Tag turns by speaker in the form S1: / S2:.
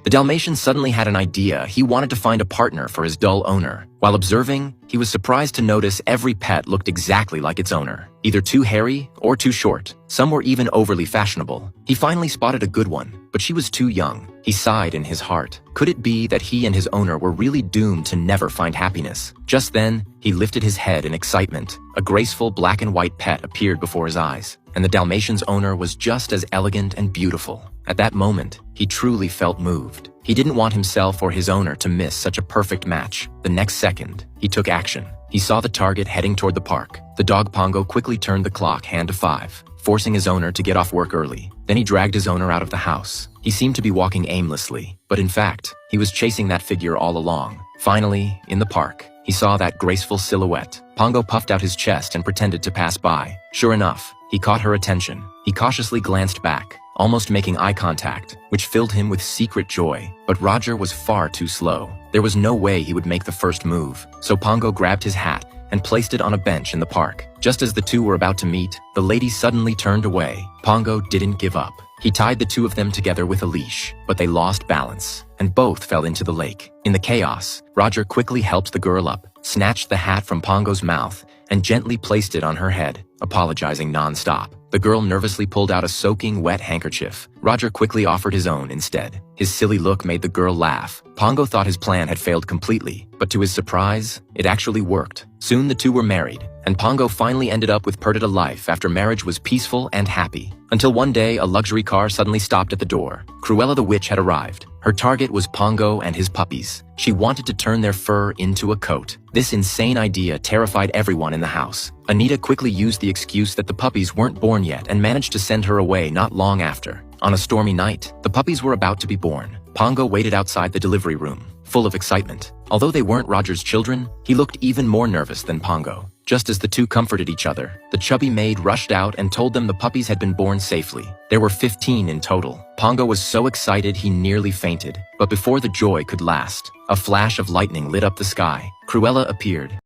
S1: The Dalmatian suddenly had an idea. He wanted to find a partner for his dull owner. While observing, he was surprised to notice every pet looked exactly like its owner, either too hairy or too short. Some were even overly fashionable. He finally spotted a good one, but she was too young. He sighed in his heart. Could it be that he and his owner were really doomed to never find happiness? Just then, he lifted his head in excitement. A graceful black and white pet appeared before his eyes, and the Dalmatian's owner was just as elegant and beautiful. At that moment, he truly felt moved. He didn't want himself or his owner to miss such a perfect match. The next second, he took action. He saw the target heading toward the park. The dog Pongo quickly turned the clock hand to 5, forcing his owner to get off work early. Then he dragged his owner out of the house. He seemed to be walking aimlessly, but in fact, he was chasing that figure all along. Finally, in the park, he saw that graceful silhouette. Pongo puffed out his chest and pretended to pass by. Sure enough, he caught her attention. He cautiously glanced back, almost making eye contact, which filled him with secret joy. But Roger was far too slow. There was no way he would make the first move, so Pongo grabbed his hat and placed it on a bench in the park. Just as the two were about to meet, the lady suddenly turned away. Pongo didn't give up. He tied the two of them together with a leash, but they lost balance, and both fell into the lake. In the chaos, Roger quickly helped the girl up, snatched the hat from Pongo's mouth, and gently placed it on her head, apologizing non-stop. The girl nervously pulled out a soaking wet handkerchief. Roger quickly offered his own instead. His silly look made the girl laugh. Pongo thought his plan had failed completely, but to his surprise, it actually worked. Soon the two were married, and Pongo finally ended up with Perdita life after marriage was peaceful and happy. Until one day, a luxury car suddenly stopped at the door. Cruella the witch had arrived. Her target was Pongo and his puppies. She wanted to turn their fur into a coat. This insane idea terrified everyone in the house. Anita quickly used the excuse that the puppies weren't born yet and managed to send her away not long after. On a stormy night, the puppies were about to be born. Pongo waited outside the delivery room, full of excitement. Although they weren't Roger's children, he looked even more nervous than Pongo. Just as the two comforted each other, the chubby maid rushed out and told them the puppies had been born safely. There were 15 in total. Pongo was so excited he nearly fainted. But before the joy could last, a flash of lightning lit up the sky. Cruella appeared.